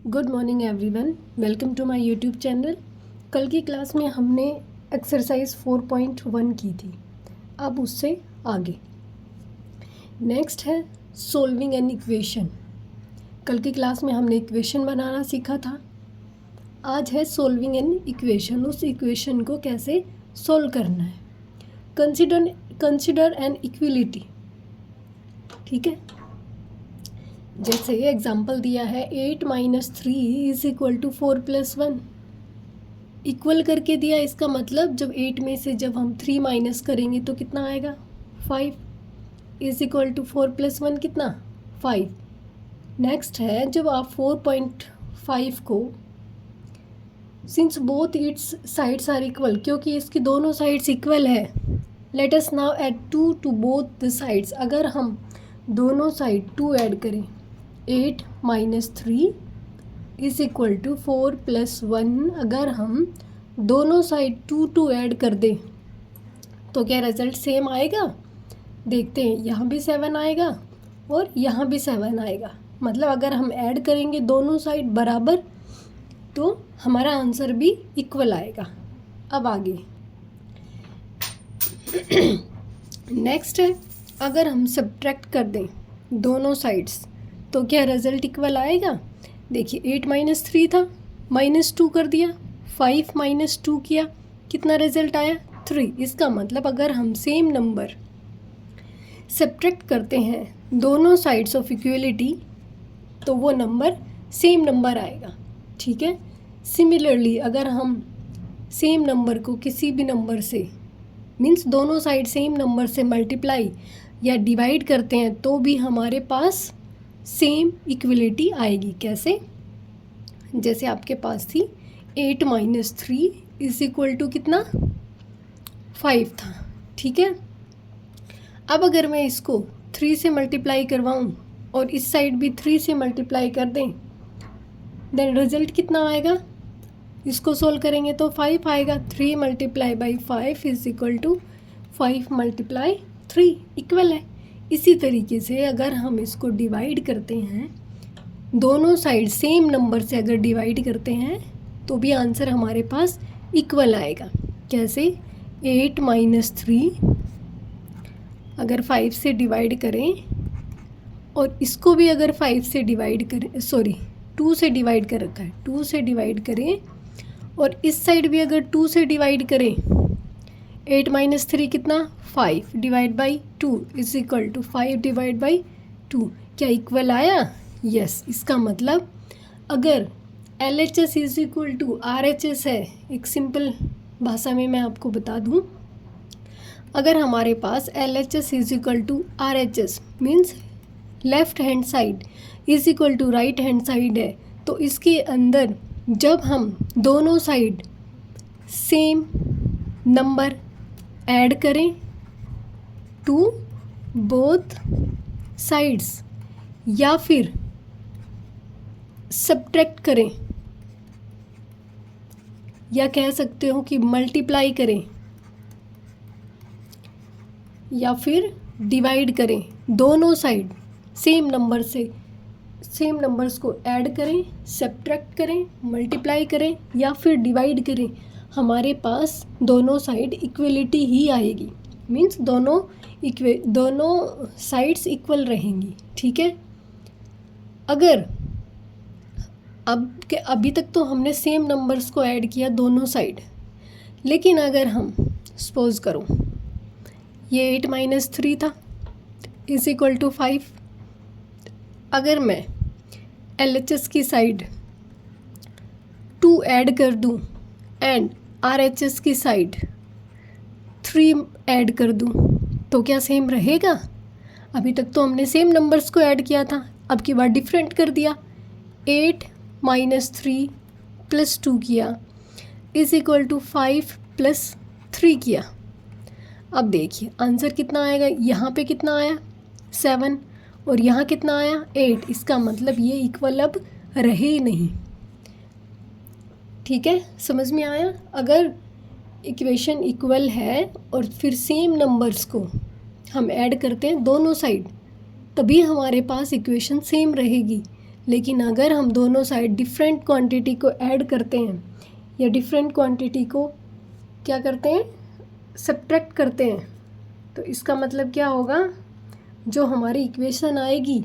Good morning everyone, welcome to my YouTube channel. कल की class में हमने एक्सरसाइज 4.1 की थी, अब उससे आगे नेक्स्ट है सॉल्विंग एन इक्वेशन। कल की क्लास में हमने इक्वेशन बनाना सीखा था, आज है सॉल्विंग एन इक्वेशन। उस इक्वेशन को कैसे सॉल्व करना है। कंसिडर एन इक्विलिटी, ठीक है। जैसे एग्जाम्पल दिया है 8 - 3 इज इक्वल टू 4 + 1। इक्वल करके दिया, इसका मतलब जब 8 में से जब हम 3 माइनस करेंगे तो कितना आएगा 5 इज इक्वल टू 4 + 1 कितना 5। नेक्स्ट है जब आप 4.5 को since both its sides are equal, क्योंकि इसकी दोनों साइड्स इक्वल है, let us now add 2 to both the sides. अगर हम दोनों साइड 2 ऐड करें 8 - 3 इज इक्वल टू 4 + 1। अगर हम दोनों साइड 2 ऐड कर दें तो क्या रिजल्ट सेम आएगा। देखते हैं, यहाँ भी 7 आएगा और यहाँ भी 7 आएगा। मतलब अगर हम ऐड करेंगे दोनों साइड बराबर तो हमारा आंसर भी इक्वल आएगा। अब आगे नेक्स्ट है, अगर हम सब्ट्रैक्ट कर दें दोनों साइड्स तो क्या रिज़ल्ट इक्वल आएगा। देखिए 8 - 3 था, -2 कर दिया, 5 - 2 किया, कितना रिज़ल्ट आया 3। इसका मतलब अगर हम सेम नंबर सब्ट्रैक्ट करते हैं दोनों साइड्स ऑफ इक्वलिटी तो वो नंबर सेम नंबर आएगा, ठीक है। सिमिलरली अगर हम सेम नंबर को किसी भी नंबर से मीन्स दोनों साइड सेम नंबर से मल्टीप्लाई या डिवाइड करते हैं तो भी हमारे पास सेम इक्वलिटी आएगी। कैसे, जैसे आपके पास थी 8 - 3 इज इक्वल टू कितना 5 था, ठीक है। अब अगर मैं इसको 3 से मल्टीप्लाई करवाऊँ और इस साइड भी 3 से मल्टीप्लाई कर दें देन रिजल्ट कितना आएगा। इसको सोल्व करेंगे तो 5 आएगा। 3 × 5 इज इक्वल टू 5 × 3 इक्वल है। इसी तरीके से अगर हम इसको डिवाइड करते हैं दोनों साइड सेम नंबर से अगर डिवाइड करते हैं तो भी आंसर हमारे पास इक्वल आएगा। कैसे, 8 - 3 अगर 5 से डिवाइड करें और इसको भी अगर 5 से डिवाइड करें 2 से डिवाइड कर रखा है, 2 से डिवाइड करें और इस साइड भी अगर 2 से डिवाइड करें 8 - 3 कितना 5 / 2 इज इक्वल टू 5 / 2। क्या इक्वल आया। यस, इसका मतलब अगर LHS is equal to RHS है, एक सिंपल भाषा में मैं आपको बता दूं, अगर हमारे पास LHS is equal to RHS means left hand side is equal to right hand side है, तो इसके अंदर जब हम दोनों साइड सेम नंबर ऐड करें टू बोथ साइड्स या फिर सब्ट्रैक्ट करें या कह सकते हो कि मल्टीप्लाई करें या फिर डिवाइड करें, दोनों साइड सेम नंबर से सेम नंबर्स को ऐड करें, सब्ट्रैक्ट करें, मल्टीप्लाई करें या फिर डिवाइड करें, हमारे पास दोनों साइड इक्वलिटी ही आएगी। मीन्स दोनों साइड्स इक्वल रहेंगी, ठीक है। अगर अभी तक तो हमने सेम नंबर्स को ऐड किया दोनों साइड, लेकिन अगर हम सपोज करो ये 8 - 3 था इज इक्वल टू 5, अगर मैं LHS की साइड 2 ऐड कर दूं एंड RHS की साइड 3 ऐड कर दूं तो क्या सेम रहेगा। अभी तक तो हमने सेम नंबर्स को ऐड किया था, अब की बार डिफरेंट कर दिया, 8 - 3 + 2 किया इज इक्वल टू 5 + 3 किया। अब देखिए आंसर कितना आएगा, यहाँ पे कितना आया 7 और यहाँ कितना आया 8। इसका मतलब ये इक्वल अब रहे ही नहीं, ठीक है। समझ में आया। अगर इक्वेशन इक्वल है और फिर सेम नंबर्स को हम ऐड करते हैं दोनों साइड तभी हमारे पास इक्वेशन सेम रहेगी, लेकिन अगर हम दोनों साइड डिफरेंट क्वांटिटी को ऐड करते हैं या डिफरेंट क्वांटिटी को क्या करते हैं, सब्ट्रैक्ट करते हैं, तो इसका मतलब क्या होगा, जो हमारी इक्वेशन आएगी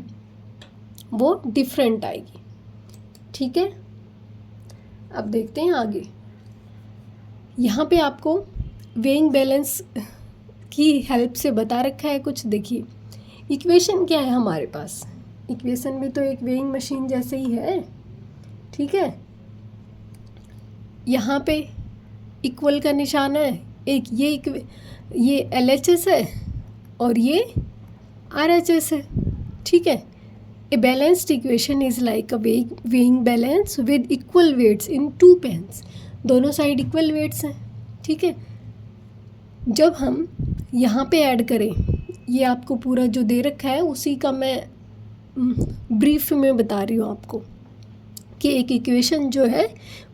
वो डिफरेंट आएगी। ठीक है, अब देखते हैं आगे। यहाँ पे आपको वेइंग बैलेंस की हेल्प से बता रखा है कुछ। देखिए इक्वेशन क्या है हमारे पास, इक्वेशन भी तो एक वेइंग मशीन जैसे ही है। ठीक है, यहाँ पे इक्वल का निशान है, एक ये LHS है और ये RHS है। ठीक है, a balanced equation is like a weighing balance with equal weights in 2 pans. दोनों साइड इक्वल वेट्स हैं। ठीक है, जब हम यहाँ पे ऐड करें, ये आपको पूरा जो दे रखा है उसी का मैं ब्रीफ में बता रही हूँ आपको कि एक इक्वेशन जो है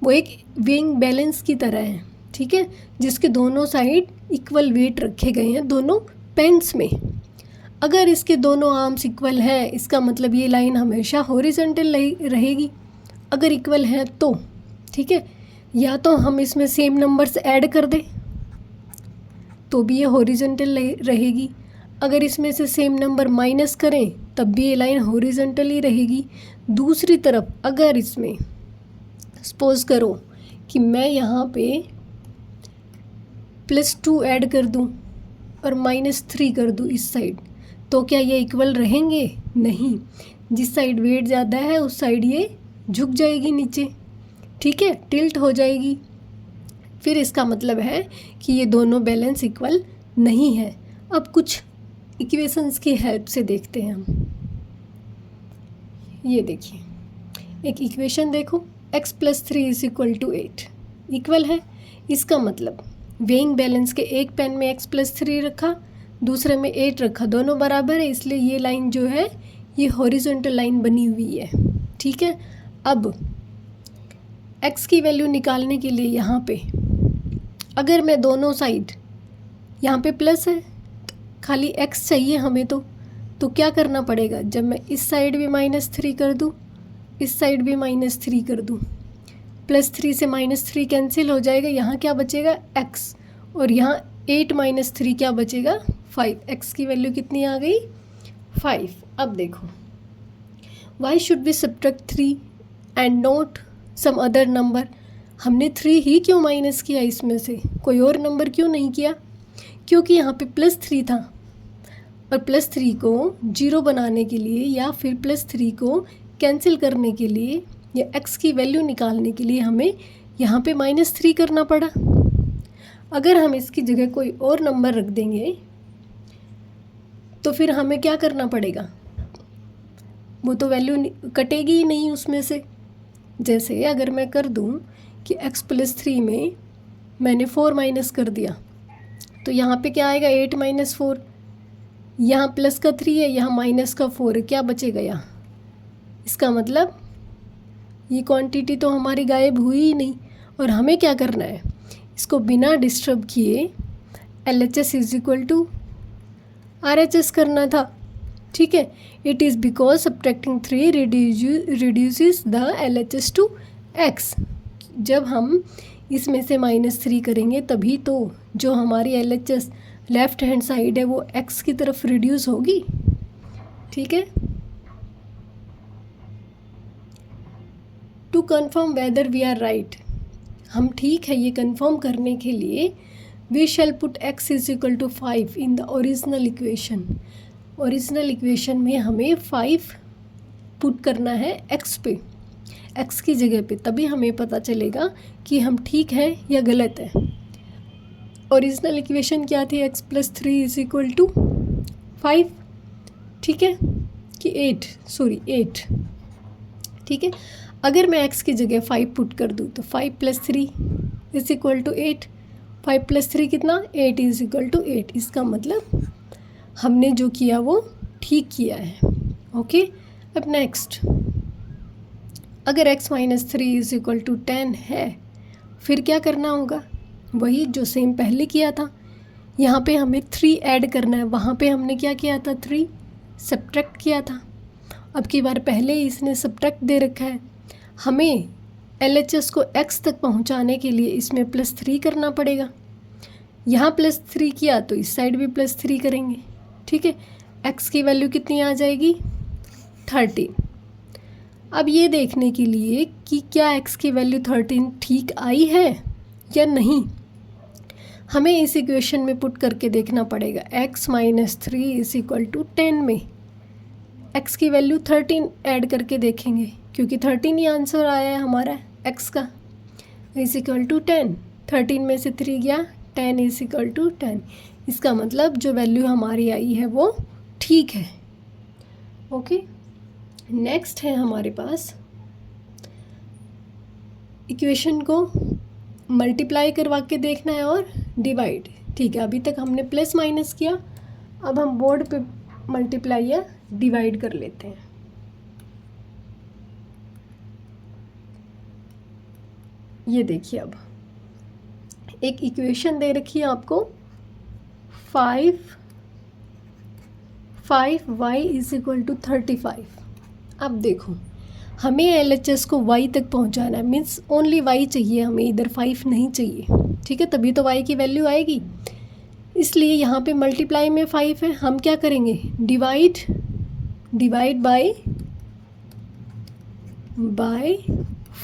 वो एक वेइंग बैलेंस की तरह है। ठीक है, जिसके दोनों साइड इक्वल वेट रखे गए हैं दोनों पेन्स में। अगर इसके दोनों आर्म्स इक्वल है, इसका मतलब ये लाइन हमेशा हॉरिजॉन्टल रहेगी अगर इक्वल है तो। ठीक है, या तो हम इसमें सेम नंबर्स ऐड कर दें तो भी ये हॉरिजॉन्टल रहेगी, अगर इसमें से सेम नंबर माइनस करें तब भी ये लाइन हॉरिजॉन्टल ही रहेगी। दूसरी तरफ अगर इसमें सपोज करो कि मैं यहाँ पे +2 ऐड कर दूँ और -3 कर दूँ इस साइड, तो क्या ये इक्वल रहेंगे? नहीं, जिस साइड वेट ज़्यादा है उस साइड ये झुक जाएगी नीचे। ठीक है, टिल्ट हो जाएगी। फिर इसका मतलब है कि ये दोनों बैलेंस इक्वल नहीं है। अब कुछ इक्वेशंस की हेल्प से देखते हैं हम। ये देखिए एक इक्वेशन देखो, x + 3 = 8 इक्वल है। इसका मतलब वेइंग बैलेंस के एक पेन में x + 3 रखा, दूसरे में 8 रखा, दोनों बराबर है, इसलिए ये लाइन जो है ये हॉरिजॉन्टल लाइन बनी हुई है। ठीक है, अब x की वैल्यू निकालने के लिए यहाँ पे अगर मैं दोनों साइड, यहाँ पे प्लस है, खाली x चाहिए हमें तो क्या करना पड़ेगा, जब मैं इस साइड भी -3 कर दूँ, इस साइड भी -3 कर दूँ, +3 से -3 कैंसिल हो जाएगा, यहाँ क्या बचेगा x, और यहाँ 8 - 3 क्या बचेगा 5। x की वैल्यू कितनी आ गई 5। अब देखो why should we subtract 3 and not some other number. हमने 3 ही क्यों माइनस किया, इसमें से कोई और नंबर क्यों नहीं किया? क्योंकि यहाँ पे +3 था और +3 को 0 बनाने के लिए या फिर +3 को कैंसिल करने के लिए या x की वैल्यू निकालने के लिए हमें यहाँ पे -3 करना पड़ा। अगर हम इसकी जगह कोई और नंबर रख देंगे तो फिर हमें क्या करना पड़ेगा, वो तो वैल्यू कटेगी ही नहीं उसमें से। जैसे अगर मैं कर दूँ कि x + 3 में मैंने 4 माइनस कर दिया, तो यहाँ पे क्या आएगा 8 - 4, यहाँ प्लस का 3 है, यहाँ माइनस का 4 है, क्या बचेगा यहाँ? इसका मतलब ये क्वांटिटी तो हमारी गायब हुई ही नहीं। और हमें क्या करना है, इसको बिना डिस्टर्ब किए LHS = RHS करना था। ठीक है, it is because subtracting 3 reduces the LHS to x। जब हम इसमें से -3 करेंगे तभी तो जो हमारी LHS लेफ्ट हैंड साइड है वो x की तरफ रिड्यूस होगी। ठीक है, to confirm whether we are right, हम ठीक है ये कन्फर्म करने के लिए we shall put x = 5 in the original equation. Original equation में हमें 5 पुट करना है x पे, x की जगह पे, तभी हमें पता चलेगा कि हम ठीक है या गलत है। ओरिजिनल इक्वेशन क्या थी, x + 3 = 5। ठीक है कि 8। ठीक है, अगर मैं x की जगह 5 पुट कर दूँ तो 5 + 3 = 8। 5 + 3 कितना 8 = 8। इसका मतलब हमने जो किया वो ठीक किया है। ओके, अब नेक्स्ट, अगर x - 3 = 10 है, फिर क्या करना होगा, वही जो सेम पहले किया था। यहाँ पे हमें 3 ऐड करना है, वहाँ पे हमने क्या किया था 3 सब्ट्रैक्ट किया था। अब की बार पहले ही इसने सब्ट्रैक्ट दे रखा है, हमें LHS को x तक पहुंचाने के लिए इसमें +3 करना पड़ेगा। यहाँ +3 किया तो इस साइड भी +3 करेंगे, ठीक है। x की वैल्यू कितनी आ जाएगी 13। अब ये देखने के लिए कि क्या x की वैल्यू 13 ठीक आई है या नहीं, हमें इस इक्वेशन में पुट करके देखना पड़ेगा। x - 3 = 10 में x की वैल्यू 13 ऐड करके देखेंगे, क्योंकि 13 ही आंसर आया है हमारा x का, = 10। 13 में से 3 गया, 10 = 10। इसका मतलब जो वैल्यू हमारी आई है वो ठीक है। ओके, नेक्स्ट है हमारे पास इक्वेशन को मल्टीप्लाई करवा के देखना है और डिवाइड। ठीक है, अभी तक हमने प्लस माइनस किया, अब हम बोर्ड पे मल्टीप्लाई या डिवाइड कर लेते हैं। ये देखिए, अब एक इक्वेशन दे रखी है आपको 5y = 35। अब देखो, हमें LHS को y तक पहुंचाना है, मीन्स ओनली y चाहिए हमें, इधर 5 नहीं चाहिए, ठीक है। तभी तो y की वैल्यू आएगी, इसलिए यहाँ पे मल्टीप्लाई में 5 है, हम क्या करेंगे divide by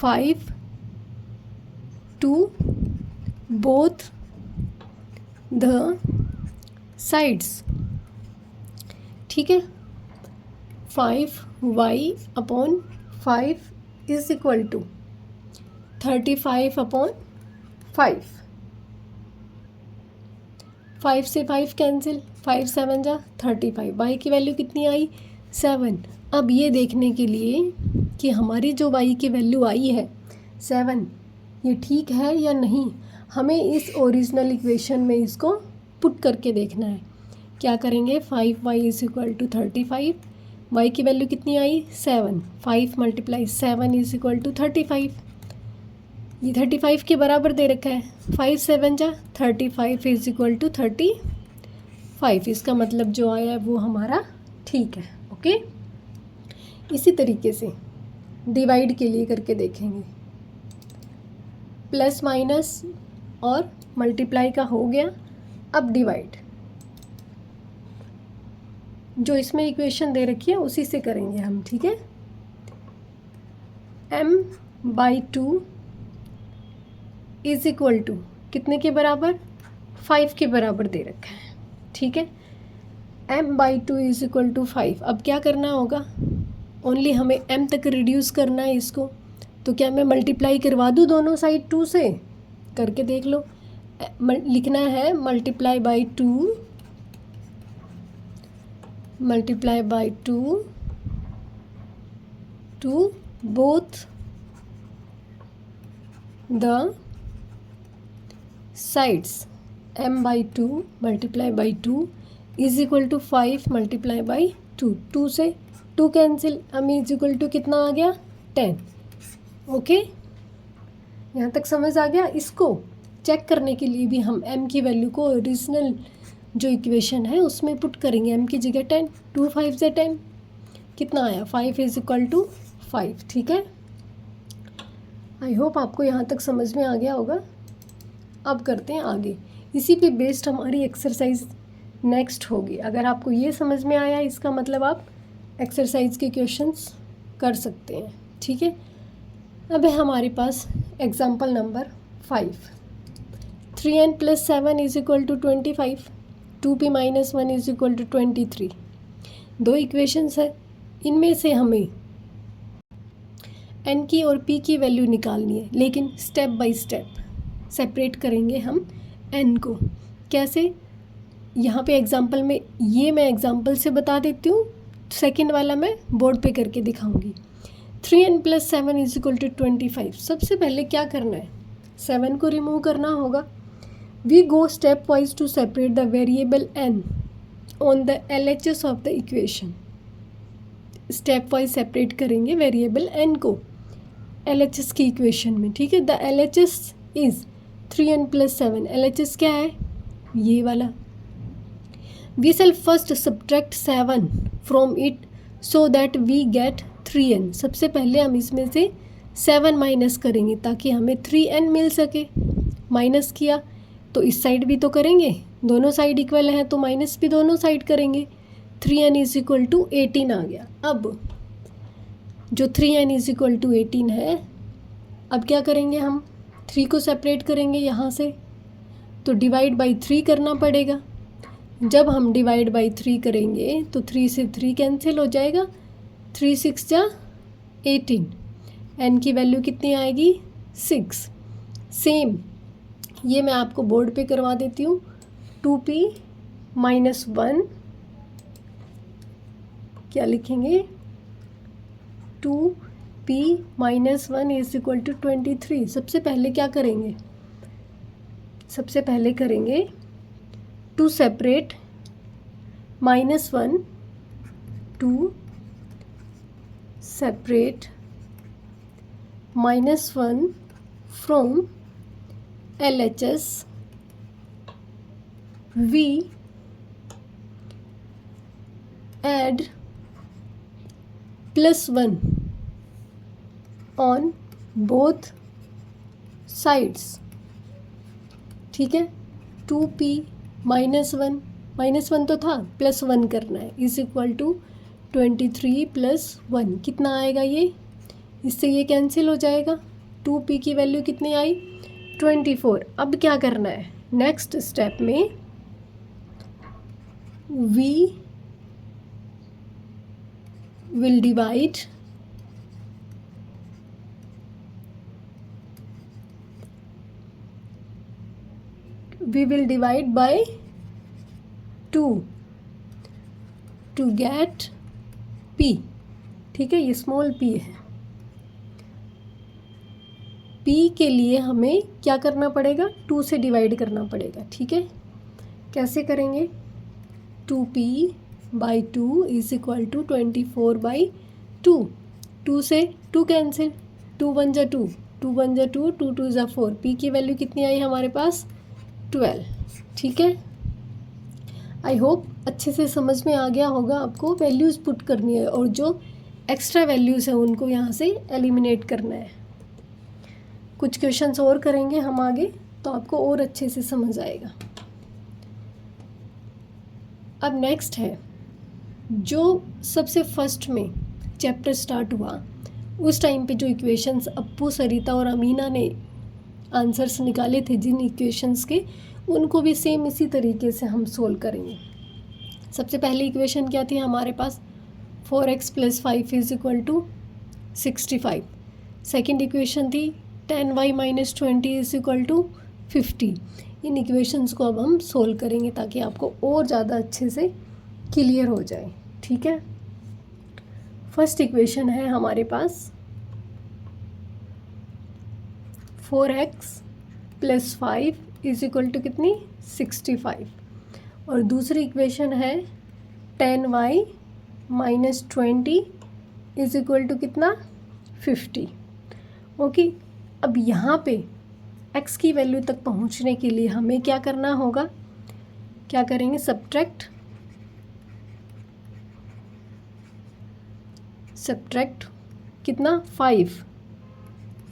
5 to both the sides, ठीक है। 5y / 5 = 35/5। 5 से 5 कैंसिल, 5 × 7 = 35। y की वैल्यू कितनी आई 7। अब ये देखने के लिए कि हमारी जो y की वैल्यू आई है 7, ये ठीक है या नहीं, हमें इस ओरिजिनल इक्वेशन में इसको पुट करके देखना है। क्या करेंगे, 5y = 35, y की वैल्यू कितनी आई 7, 5 × 7 = 35। ये 35 के बराबर दे रखा है, 5 × 7 = 35 = 35। इसका मतलब जो आया है वो हमारा ठीक है। ओके, इसी तरीके से डिवाइड के लिए करके देखेंगे। प्लस माइनस और मल्टीप्लाई का हो गया, अब डिवाइड जो इसमें इक्वेशन दे रखी है उसी से करेंगे हम, ठीक है। m/2 = कितने के बराबर 5 के बराबर दे रखा है, ठीक है। m/2 = 5। अब क्या करना होगा, ओनली हमें m तक रिड्यूस करना है इसको, तो क्या मैं मल्टीप्लाई करवा दूँ दोनों साइड 2 से, करके देख लो। लिखना है multiply by 2 to both the sides. m/2 × 2 = 5 × 2। 2 से 2 कैंसिल, m कितना आ गया 10। ओके, यहाँ तक समझ आ गया। इसको चेक करने के लिए भी हम m की वैल्यू को ओरिजिनल जो इक्वेशन है उसमें पुट करेंगे। m की जगह 10, 2 × 5 = 10, कितना आया 5 = 5, ठीक है। आई होप आपको यहाँ तक समझ में आ गया होगा। अब करते हैं आगे, इसी पे बेस्ड हमारी एक्सरसाइज नेक्स्ट होगी। अगर आपको ये समझ में आया, इसका मतलब आप एक्सरसाइज के क्वेश्चंस कर सकते हैं, ठीक है। अब है हमारे पास एग्जाम्पल नंबर 5। 3n + 7 = 25, 2p - 1 = 23। दो इक्वेशंस है, इनमें से हमें n की और p की वैल्यू निकालनी है, लेकिन स्टेप बाय स्टेप सेपरेट करेंगे हम n को। कैसे, यहाँ पे एग्जाम्पल में, ये मैं एग्जाम्पल से बता देती हूँ, सेकंड वाला मैं बोर्ड पे करके दिखाऊंगी। 3n + 7 = 25। सबसे पहले क्या करना है, 7 को रिमूव करना होगा। We go stepwise to separate the variable n on the LHS of the equation. Stepwise separate करेंगे वेरिएबल n को LHS की इक्वेशन में, ठीक है। The LHS is 3n + 7। LHS क्या है, ये वाला। We shall first subtract 7 from it so that we get 3n। सबसे पहले हम इसमें से 7 माइनस करेंगे ताकि हमें 3n मिल सके। माइनस किया तो इस साइड भी तो करेंगे, दोनों साइड इक्वल हैं तो माइनस भी दोनों साइड करेंगे। 3n इज इक्वल टू 18 आ गया। अब जो 3n इज इक्वल टू 18 है, अब क्या करेंगे, हम 3 को सेपरेट करेंगे यहाँ से, तो डिवाइड बाई 3 करना पड़ेगा। जब हम डिवाइड बाई 3 करेंगे तो 3 से 3 कैंसिल हो जाएगा, 3 6 जा 18, n की वैल्यू कितनी आएगी 6। सेम ये मैं आपको बोर्ड पे करवा देती हूँ। 2p माइनस 1 क्या लिखेंगे, 2p minus 1 is equal to 23। सबसे पहले क्या करेंगे, सबसे पहले करेंगे to separate -1 to separate -1 from LHS, we add +1 on both sides। ठीक है, 2p -1 तो था, +1 करना है, इज इक्वल टू 23 + 1 कितना आएगा ये, इससे ये कैंसिल हो जाएगा। 2p की वैल्यू कितनी आई 24। अब क्या करना है, नेक्स्ट स्टेप में we will divide by 2 to get p। ठीक है, ये स्मॉल p है। p के लिए हमें क्या करना पड़ेगा, 2 से डिवाइड करना पड़ेगा। ठीक है, कैसे करेंगे, 2p by 2 is equal to 24/2। 2 से 2 कैंसिल, 2 1 जा 2, 2 1 जा 2, 2 2 जा 4। p की वैल्यू कितनी आई हमारे पास 12। ठीक है, आई होप अच्छे से समझ में आ गया होगा आपको। वैल्यूज़ पुट करनी है और जो एक्स्ट्रा वैल्यूज़ हैं उनको यहाँ से एलिमिनेट करना है। कुछ क्वेश्चंस और करेंगे हम आगे तो आपको और अच्छे से समझ आएगा। अब नेक्स्ट है, जो सबसे फर्स्ट में चैप्टर स्टार्ट हुआ उस टाइम पे जो इक्वेशंस अप्पू, सरिता और अमीना ने आंसर्स निकाले थे जिन इक्वेशंस के, उनको भी सेम इसी तरीके से हम सोल्व करेंगे। सबसे पहली इक्वेशन क्या थी हमारे पास, 4x + 5 is equal to 65। Second equation थी 10y - 20 इज इक्वल टू 50। इन इक्वेशंस को अब हम सोल्व करेंगे ताकि आपको और ज़्यादा अच्छे से क्लियर हो जाए। ठीक है, फर्स्ट इक्वेशन है हमारे पास 4x + 5 इज इक्वल टू कितनी 65, और दूसरी इक्वेशन है 10y - 20 इज इक्वल टू कितना 50। ओके, अब यहाँ पे x की वैल्यू तक पहुँचने के लिए हमें क्या करना होगा, क्या करेंगे, सब्ट्रैक्ट कितना 5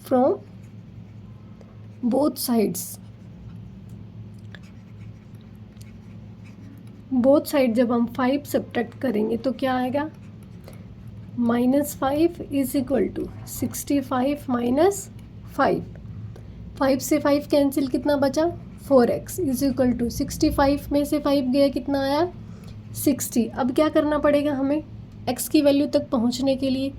from both sides. Both side जब हम 5 सब्ट्रैक्ट करेंगे तो क्या आएगा, -5 इज इक्वल टू 65 - 5। 5 से 5 कैंसिल, कितना बचा 4x इज इक्वल टू 65 में से 5 गया, कितना आया 60। अब क्या करना पड़ेगा हमें, x की वैल्यू तक पहुंचने के लिए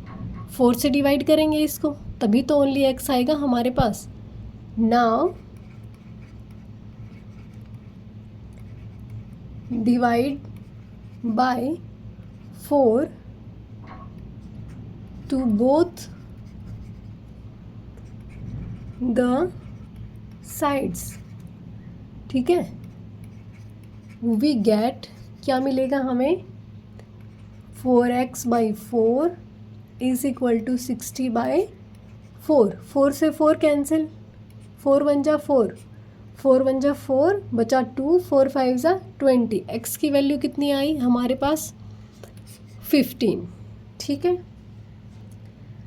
4 से डिवाइड करेंगे इसको, तभी तो ओनली x आएगा हमारे पास। Now divide by 4 to both the sides. ठीक है, वी गेट, क्या मिलेगा हमें, 4x/4 इज इक्वल टू 60/4। 4 से 4 कैंसिल, 4 1 जा 4, 4 1 जा 4, बचा 2, 4 5 जा 20। x की वैल्यू कितनी आई हमारे पास 15। ठीक है।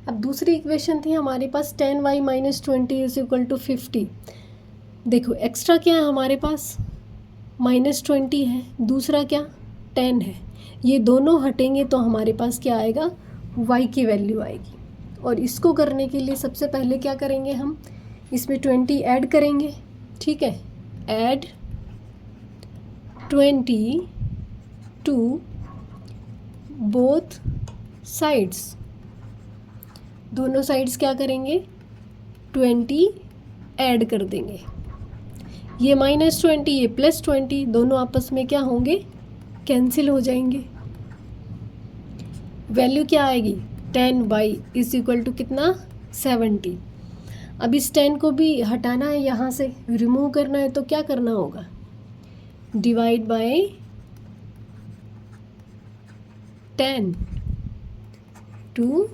अब दूसरी इक्वेशन थी हमारे पास 10y - 20 = 50। देखो एक्स्ट्रा क्या है हमारे पास, -20 है, दूसरा क्या 10 है, ये दोनों हटेंगे तो हमारे पास क्या आएगा, y की वैल्यू आएगी। और इसको करने के लिए सबसे पहले क्या करेंगे, हम इसमें 20 ऐड करेंगे, ठीक है, ऐड 20 टू बोथ साइड्स, दोनों साइड्स क्या करेंगे 20 ऐड कर देंगे, ये -20 ये +20 दोनों आपस में क्या होंगे, कैंसिल हो जाएंगे। वैल्यू क्या आएगी 10y = कितना 70। अब इस 10 को भी हटाना है, यहाँ से रिमूव करना है, तो क्या करना होगा, divide by 10 to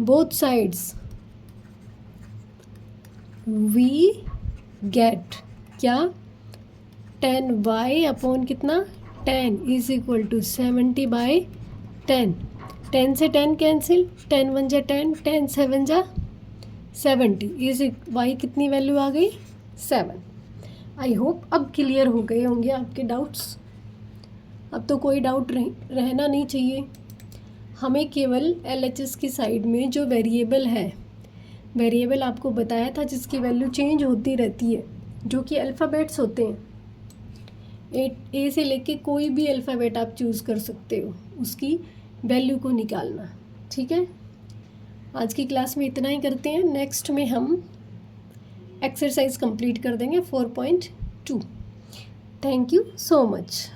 both sides, we get क्या 10y अपॉन कितना 10 = 70/10। 10 से 10 कैंसिल, 10 1 जा 10, 10 7 जा 70, इस y कितनी वैल्यू आ गई 7। आई होप अब क्लियर हो गए होंगे आपके डाउट्स। अब तो कोई डाउट रहना नहीं चाहिए। हमें केवल LHS की साइड में जो वेरिएबल है, वेरिएबल आपको बताया था जिसकी वैल्यू चेंज होती रहती है, जो कि अल्फ़ाबेट्स होते हैं, ए से लेके कोई भी अल्फ़ाबेट आप चूज़ कर सकते हो, उसकी वैल्यू को निकालना। ठीक है, आज की क्लास में इतना ही करते हैं। नेक्स्ट में हम एक्सरसाइज कंप्लीट कर देंगे 4.2। Thank you so much.